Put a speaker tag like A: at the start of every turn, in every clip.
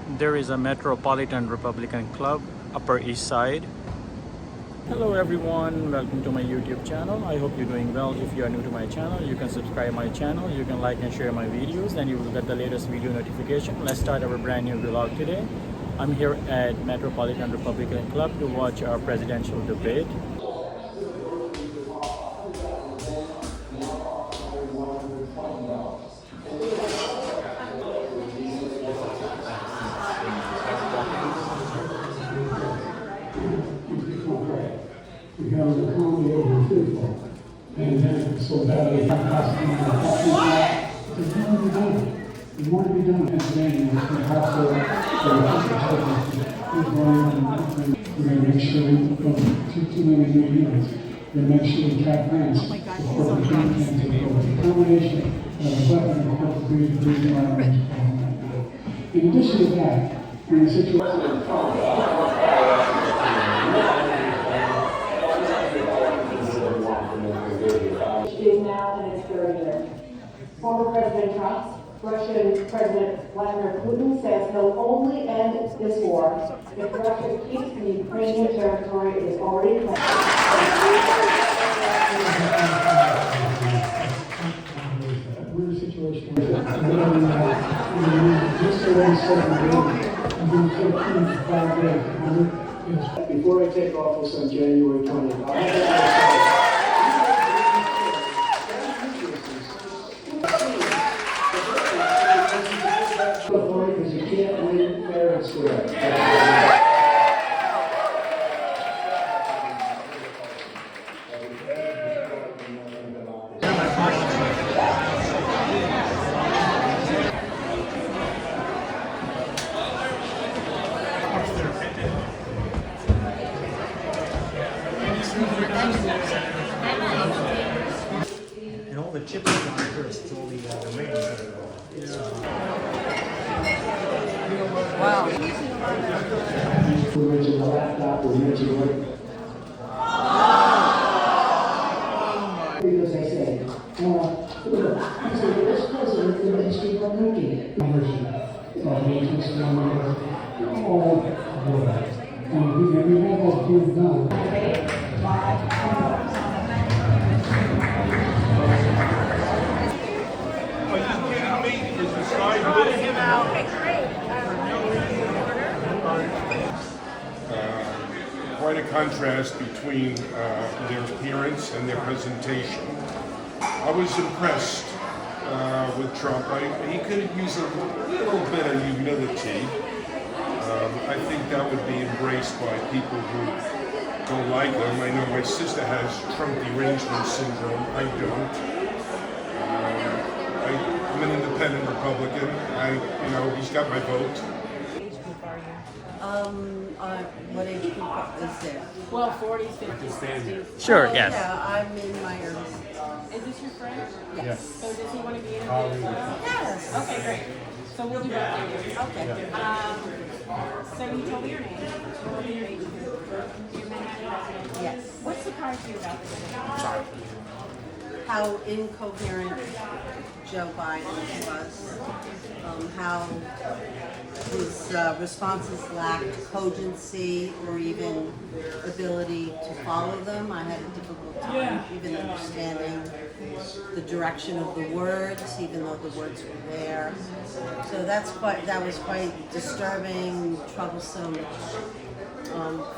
A: there is a Metropolitan Republican Club, Upper East Side. Hello everyone, welcome to my YouTube channel. I hope you're doing well. If you are new to my channel, you can subscribe my channel, you can like and share my videos, and you will get the latest video notification. Let's start our brand new vlog today. I'm here at Metropolitan Republican Club to watch our presidential debate.
B: We have an economy over football. And then so badly, we want to be done. Pennsylvania, we're going to make sure we don't too many new units. We're going to make sure we cap grants. Oh my God, he's on drugs. The combination of weapon and corporate breeding environment. In addition to that, we're in a situation
C: is now in its third year. Former President Trump, Russian President Vladimir Putin says he'll only end this war if Russia keeps the Ukrainian territory it is already claimed.
B: We're in a situation where just already said I'm going to take 5 days. Before I take office on January 20th, because you can't win fair and square.
D: And all the chips on here is still the rings.
C: Wow.
B: We mentioned the laptop, we mentioned what. Because I said, look, this president in the history of America. And we have all things done.
E: Quite a contrast between their appearance and their presentation. I was impressed with Trump. He could use a little bit of humility. I think that would be embraced by people who don't like him. I know my sister has Trump derangement syndrome. I don't. I'm an independent Republican. He's got my vote.
F: What age group is there?
C: Well, 40s, 50s, 60s.
A: Sure,
F: Oh,
A: yes.
F: Yeah, I'm in my early 60s.
C: Is this your friend?
F: Yes.
C: So does he want to be interviewed as well?
F: Yes.
C: Okay, great. So we'll do both interviews.
F: Okay.
C: So you told me your name. What was your age group? You're Manhattan resident.
F: Yes.
C: What surprised you about this?
F: How incoherent Joe Biden was, how his responses lacked cogency or even ability to follow them. I had a difficult time even understanding the direction of the words, even though the words were there. So that was quite disturbing, troublesome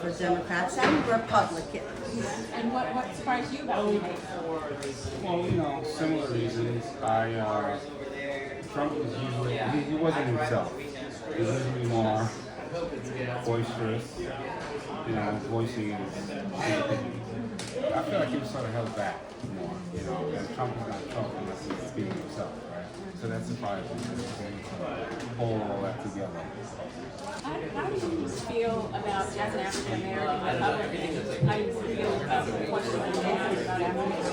F: for Democrats and Republicans.
C: And what surprised you about the debate?
G: Well, similar reasons. Trump was usually, he wasn't himself. He was usually more boisterous, voicing his opinion. I feel like he was sort of held back more, and Trump is not Trump unless he's speaking himself, right? So that surprised me. Pull all that together.
C: How do you feel about, as an African American Republican, how you feel about the question about African Americans?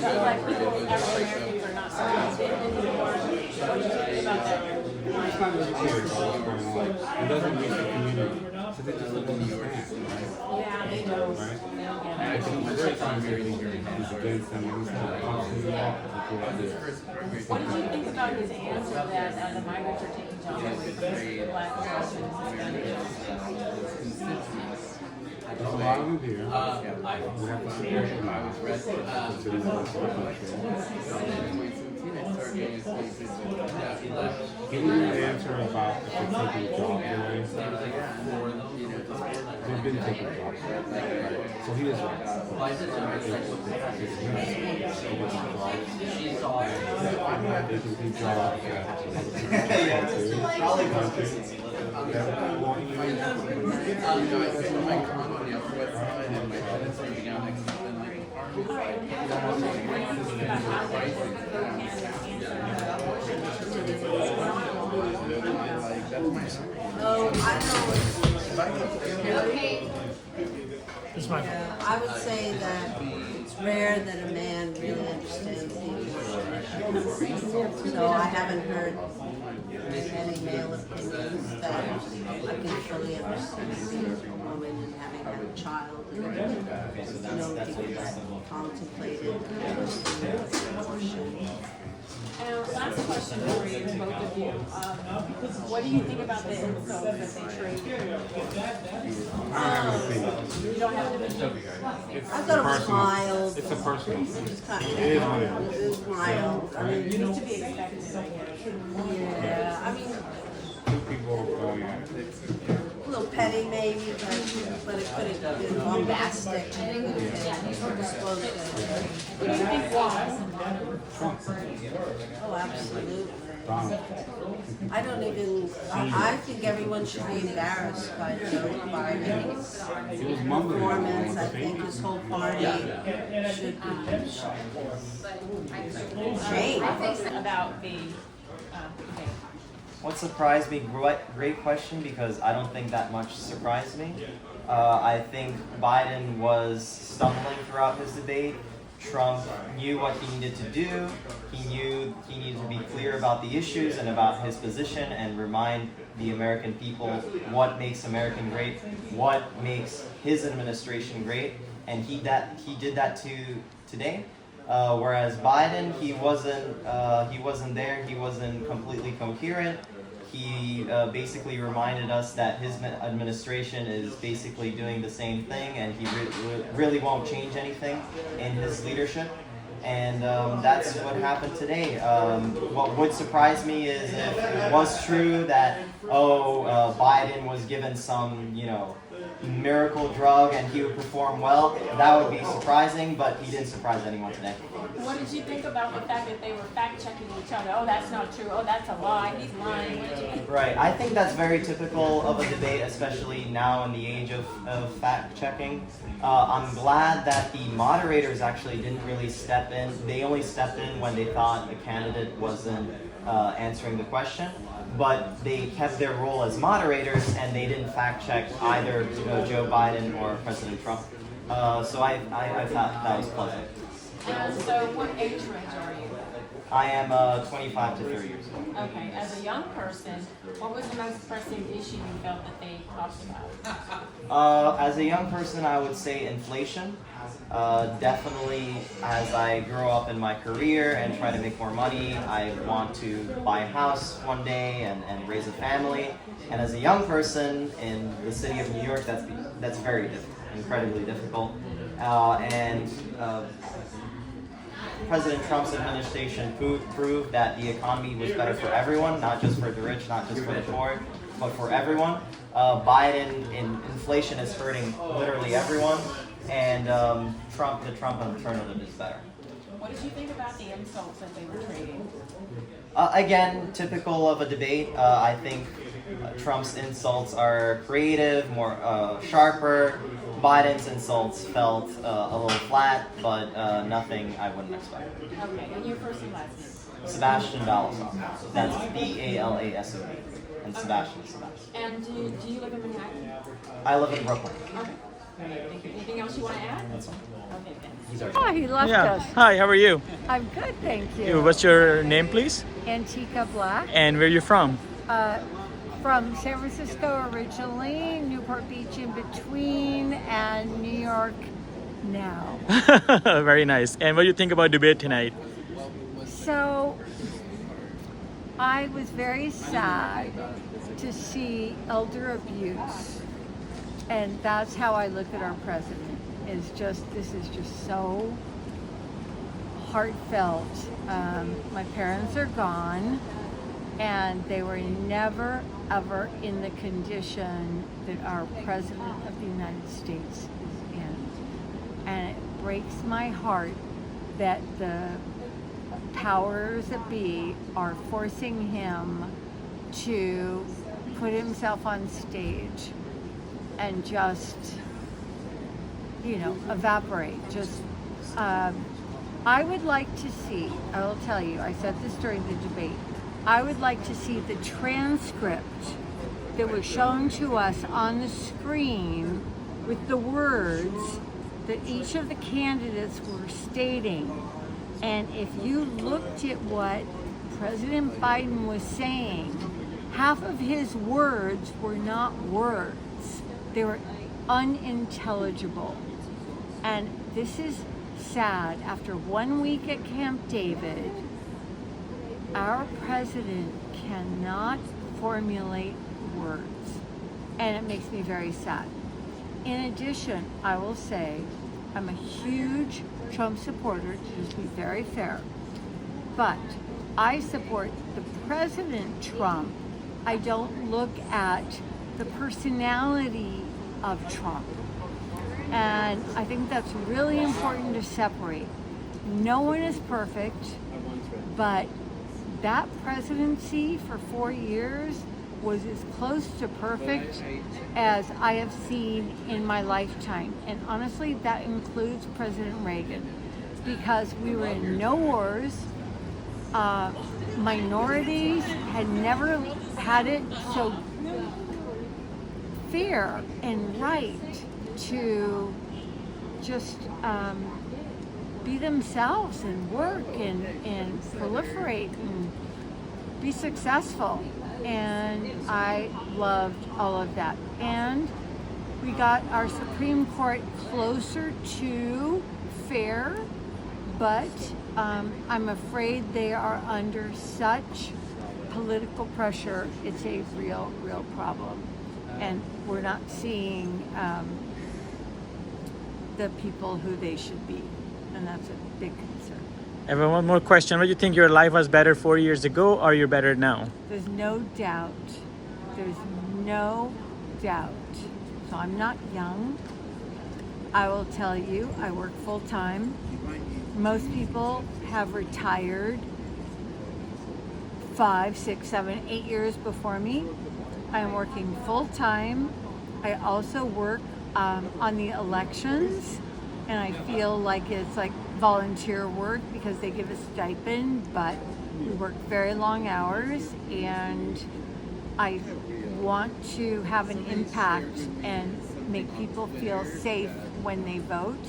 C: Black people, African Americans are not surrounded anymore. What do you think about that?
G: It's not really clear about what's going on. It doesn't reach the community. So they just look at these facts, right?
C: Yeah, they don't.
G: Right? It's very primary he's against them. He's not constantly off before this.
C: What did you think about
H: about his answer that the migrants are taking jobs away from black
G: There's a lot of them here. We have to support them. Considering that it's our country. Give me an answer about if they're taking jobs away. They've been taking jobs away. Right? So he is right. They can take jobs.
F: Oh, I know.
A: It's my
F: I would say that it's rare that a man really understands the English. So I haven't heard any male opinions that I can fully understand being a woman and having had a child and people that contemplated abortion.
H: And last question for you, both of you. What do you think about the insults that they trade? You don't have an opinion?
F: I thought it was mild.
G: It's a personal.
F: It's kind of,
G: It is what it is.
F: it was mild. I mean,
H: It's to be expected, I guess.
F: yeah, I mean,
G: Two people going at it.
F: a little petty maybe, but it could have been bombastic. It could have been disclosed.
H: What do you think why?
F: Oh, absolutely.
G: Donald.
F: I don't even, I think everyone should be embarrassed by Joe Biden's
G: He was mumbling.
F: performance. I think his whole party should be shamed.
H: About the debate.
I: What surprised me? Great question, because I don't think that much surprised me. I think Biden was stumbling throughout his debate. Trump knew what he needed to do. He knew he needed to be clear about the issues and about his position and remind the American people what makes America great, what makes his administration great, and he did that today. Whereas Biden, he wasn't there. He wasn't completely coherent. He basically reminded us that his administration is basically doing the same thing, and he really won't change anything in his leadership. And that's what happened today. What would surprise me is if it was true that Biden was given some miracle drug and he would perform well. That would be surprising, but he didn't surprise anyone today.
H: What did you think about the fact that they were fact-checking each other? Oh, that's not true. Oh, that's a lie. He's lying. What did you think?
I: Right. I think that's very typical of a debate, especially now in the age of fact-checking. I'm glad that the moderators actually didn't really step in. They only stepped in when they thought the candidate wasn't answering the question. But they kept their role as moderators, and they didn't fact-check either Joe Biden or President Trump. So I thought that was pleasant.
H: So what age range are you?
I: I am 25 to 30 years old.
H: Okay, as a young person, what was the most pressing issue you felt that they talked about?
I: As a young person, I would say inflation. Definitely, as I grow up in my career and try to make more money, I want to buy a house one day and raise a family. And as a young person in the city of New York, that's very difficult, incredibly difficult. President Trump's administration proved that the economy was better for everyone, not just for the rich, not just for the poor, but for everyone. Biden, inflation is hurting literally everyone, and the Trump alternative is better.
H: What did you think about the insults that they were trading?
I: Again, typical of a debate. I think Trump's insults are creative, more sharper. Biden's insults felt a little flat, but nothing I wouldn't expect.
H: Okay, and your first and last name?
I: Sebastian Balasov. That's Balasov. And Sebastian is Sebastian.
H: And do you live in Manhattan?
I: I live in Brooklyn.
H: Okay. Thank you. Anything else you want to add?
I: That's all.
H: Okay, thanks.
J: Oh, he left
A: Yeah.
J: us.
A: Hi, how are you?
J: I'm good, thank you.
A: What's your name, please?
J: Antica Black,
A: And where are you from?
J: from San Francisco originally, Newport Beach in between, and New York now.
A: Very nice. And what do you think about debate tonight?
J: So, I was very sad to see elder abuse, and that's how I look at our president. This is just so heartfelt. My parents are gone, and they were never ever in the condition that our president of the United States is in, and it breaks my heart that the powers that be are forcing him to put himself on stage and just, evaporate. I would like to see, I will tell you, I said this during the debate, I would like to see the transcript that was shown to us on the screen with the words that each of the candidates were stating. And if you looked at what President Biden was saying, half of his words were not words. They were unintelligible. And this is sad. After 1 week at Camp David, our president cannot formulate words. And it makes me very sad. In addition, I will say, I'm a huge Trump supporter, to just be very fair. But I support the President Trump. I don't look at the personality of Trump. And I think that's really important to separate. No one is perfect, but that presidency for 4 years was as close to perfect as I have seen in my lifetime. And honestly, that includes President Reagan, because we were in no wars. Minorities had never had it so fair and right to just be themselves and work and proliferate and be successful. And I loved all of that. And we got our Supreme Court closer to fair, but I'm afraid they are under such political pressure. It's a real problem. And we're not seeing the people who they should be. And that's a big concern.
A: I have one more question. What do you think, your life was better 4 years ago, or you're better now?
J: There's no doubt. There's no doubt. So I'm not young. I will tell you, I work full time. Most people have retired 5, 6, 7, 8 years before me. I'm working full time. I also work on the elections, and I feel like it's like volunteer work because they give a stipend, but we work very long hours, and I want to have an impact and make people feel safe when they vote,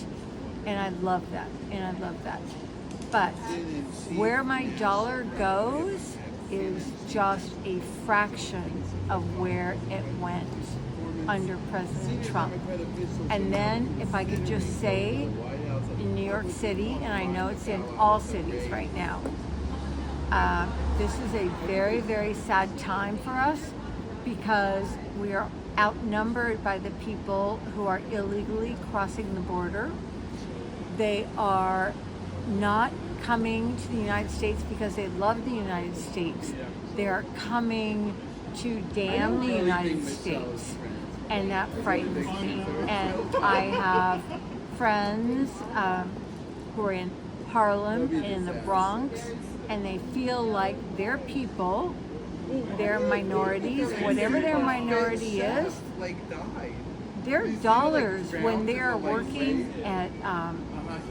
J: and I love that, But where my dollar goes is just a fraction of where it went under President Trump. And then if I could just say, in New York City, and I know it's in all cities right now, this is a very sad time for us, because we are outnumbered by the people who are illegally crossing the border. They are not coming to the United States because they love the United States. They are coming to damn the United States, and that frightens me. And I have friends who are in Harlem and in the Bronx, and they feel like their people, their minorities, whatever their minority is, their dollars, when they are working at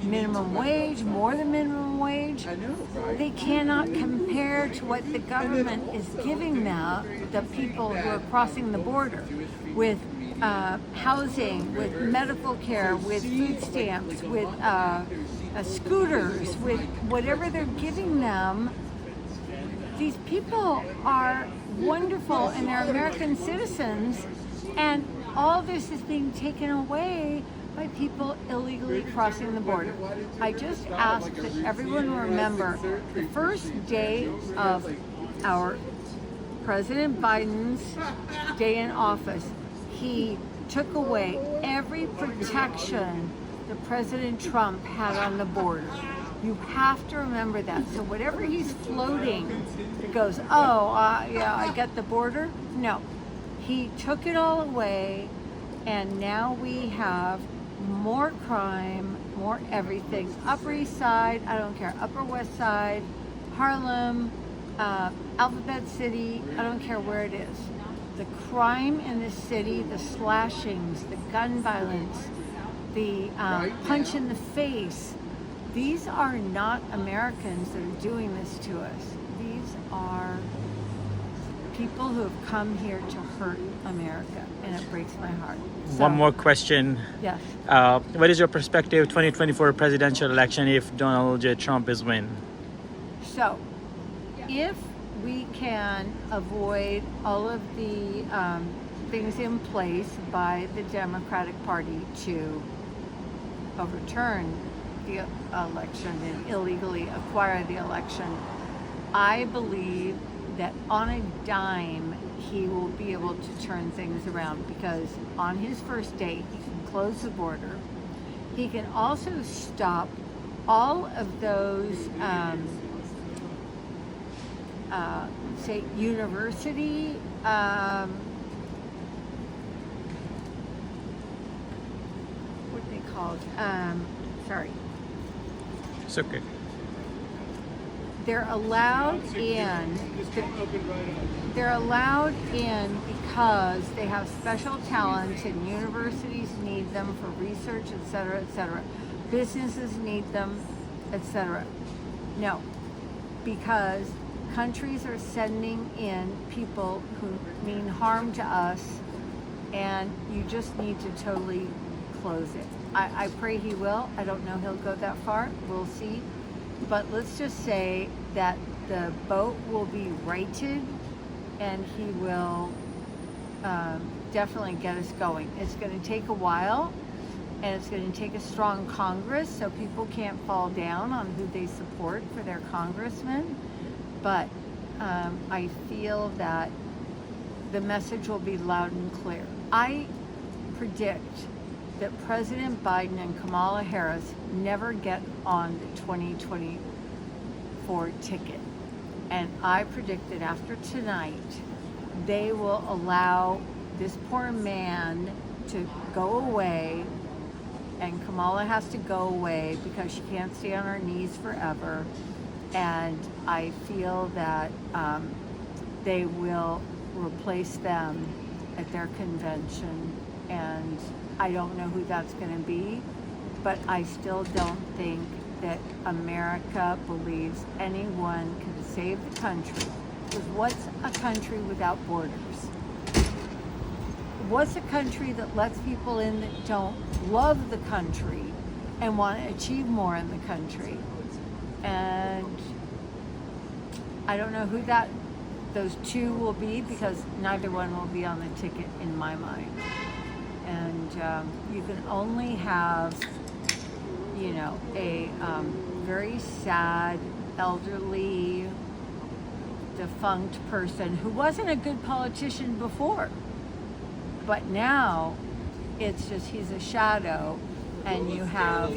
J: minimum wage, more than minimum wage, they cannot compare to what the government is giving now, the people who are crossing the border, with housing, with medical care, with food stamps, with scooters, with whatever they're giving them. These people are wonderful, and they're American citizens, and all this is being taken away by people illegally crossing the border. I just ask that everyone remember the first day of our President Biden's day in office, he took away every protection that President Trump had on the border. You have to remember that. So whatever he's floating, it goes, yeah, I get the border. No, he took it all away, and now we have more crime, more everything. Upper East Side, I don't care. Upper West Side, Harlem, Alphabet City, I don't care where it is. The crime in this city, the slashings, the gun violence, the punch in the face, these are not Americans that are doing this to us. These are people who have come here to hurt America, and it breaks my heart. So,
A: One more question.
J: yes.
A: What is your perspective 2024 presidential election if Donald J. Trump is win?
J: So, if we can avoid all of the things in place by the Democratic Party to overturn the election and illegally acquire the election, I believe that on a dime he will be able to turn things around, because on his first day he can close the border. He can also stop all of those say university what are they called? Sorry.
A: It's okay.
J: They're allowed in. They're allowed in because they have special talents, and universities need them for research, etc., etc. Businesses need them, etc. No, because countries are sending in people who mean harm to us, and you just need to totally close it. I pray he will. I don't know he'll go that far. We'll see. But let's just say that the boat will be righted, and he will definitely get us going. It's going to take a while, and it's going to take a strong Congress, so people can't fall down on who they support for their congressman. But I feel that the message will be loud and clear. I predict that President Biden and Kamala Harris never get on the 2024 ticket. And I predict that after tonight, they will allow this poor man to go away, and Kamala has to go away because she can't stay on her knees forever. And I feel that they will replace them at their convention, and I don't know who that's going to be, but I still don't think that America believes anyone can save the country. Because what's a country without borders? What's a country that lets people in that don't love the country and want to achieve more in the country? And I don't know who those two will be, because neither one will be on the ticket in my mind. And you can only have, a very sad, elderly, defunct person who wasn't a good politician before. But now it's just he's a shadow, and you have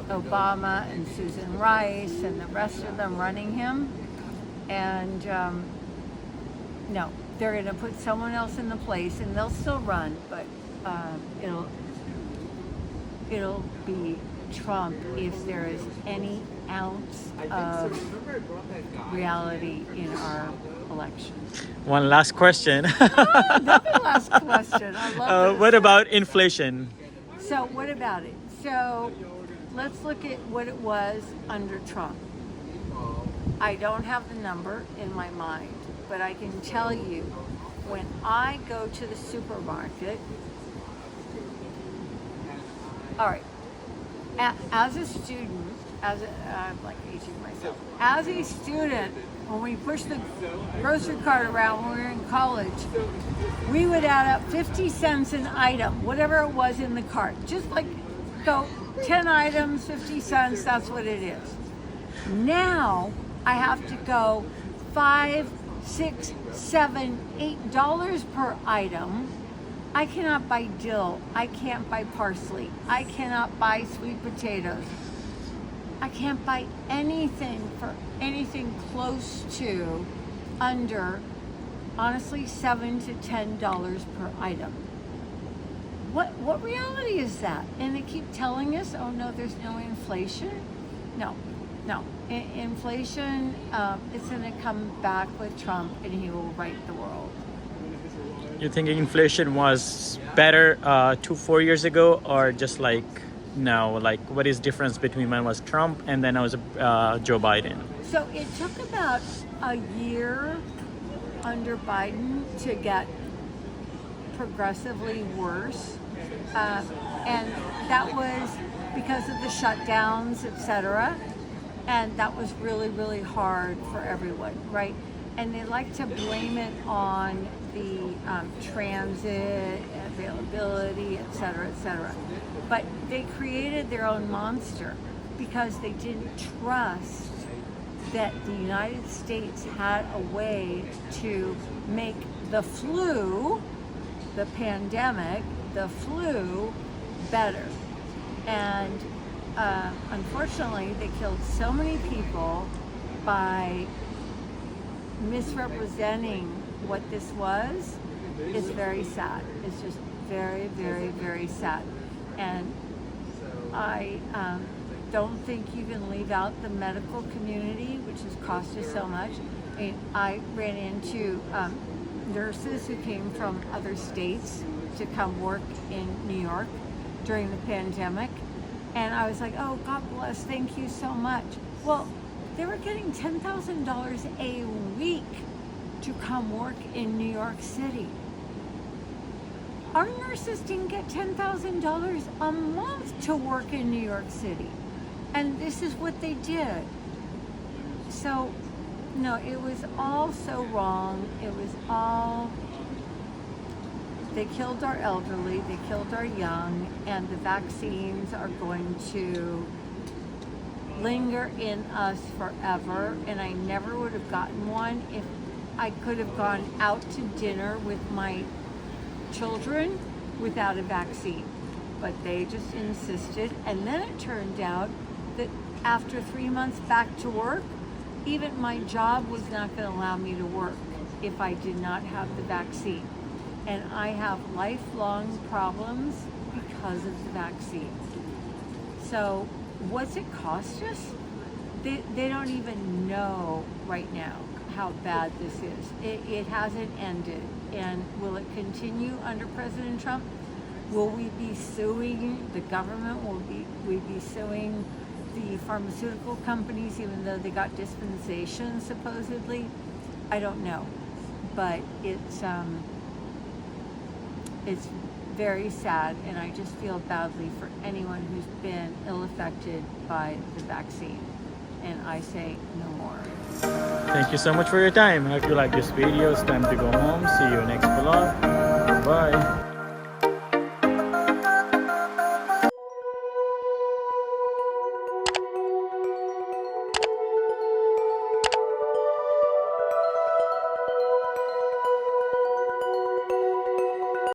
J: Obama and Susan Rice and the rest of them running him. And no, they're going to put someone else in the place, and they'll still run, but it'll be Trump if there is any ounce of reality in our election.
A: One last question.
J: Another last question. I love this.
A: What about inflation?
J: So what about it? So let's look at what it was under Trump. I don't have the number in my mind, but I can tell you, when I go to the supermarket, all right, as a student, I'm like aging myself, as a student, when we pushed the grocery cart around when we were in college, we would add up 50 cents an item, whatever it was in the cart. Just like go 10 items, 50 cents, that's what it is. Now I have to go 5, $6, $7, $8 per item. I cannot buy dill. I can't buy parsley. I cannot buy sweet potatoes. I can't buy anything for anything close to under, honestly, $7 to $10 per item. What reality is that? And they keep telling us, oh no, there's no inflation. No. Inflation, it's going to come back with Trump, and he will right the world.
A: You think inflation was better 4 years ago, or just like now? Like, what is difference between when it was Trump and then it was Joe Biden?
J: So it took about a year under Biden to get progressively worse, and that was because of the shutdowns, etc. And that was really, really hard for everyone, right? And they like to blame it on the transit, availability, et cetera, but they created their own monster because they didn't trust that the United States had a way to make the flu, the pandemic, the flu, better. And unfortunately, they killed so many people by misrepresenting what this was. It's very sad. It's just very, very, very sad. And I don't think you can leave out the medical community, which has cost us so much. I mean, I ran into nurses who came from other states to come work in New York during the pandemic. And I was like, oh, God bless, thank you so much. Well, they were getting $10,000 a week to come work in New York City. Our nurses didn't get $10,000 a month to work in New York City. And this is what they did. So, no, it was all so wrong. It was all, they killed our elderly, they killed our young, and the vaccines are going to linger in us forever. And I never would have gotten one if I could have gone out to dinner with my children without a vaccine. But they just insisted, and then it turned out that after 3 months back to work, even my job was not going to allow me to work if I did not have the vaccine. And I have lifelong problems because of the vaccine. So what's it cost us? They don't even know right now how bad this is. It hasn't ended. And will it continue under President Trump? Will we be suing the government? Will we be suing the pharmaceutical companies, even though they got dispensation supposedly? I don't know, but it's very sad, and I just feel badly for anyone who's been ill-affected by the vaccine. And I say no more.
A: Thank you so much for your time. If you like this video, it's time to go home. See you next vlog. Bye.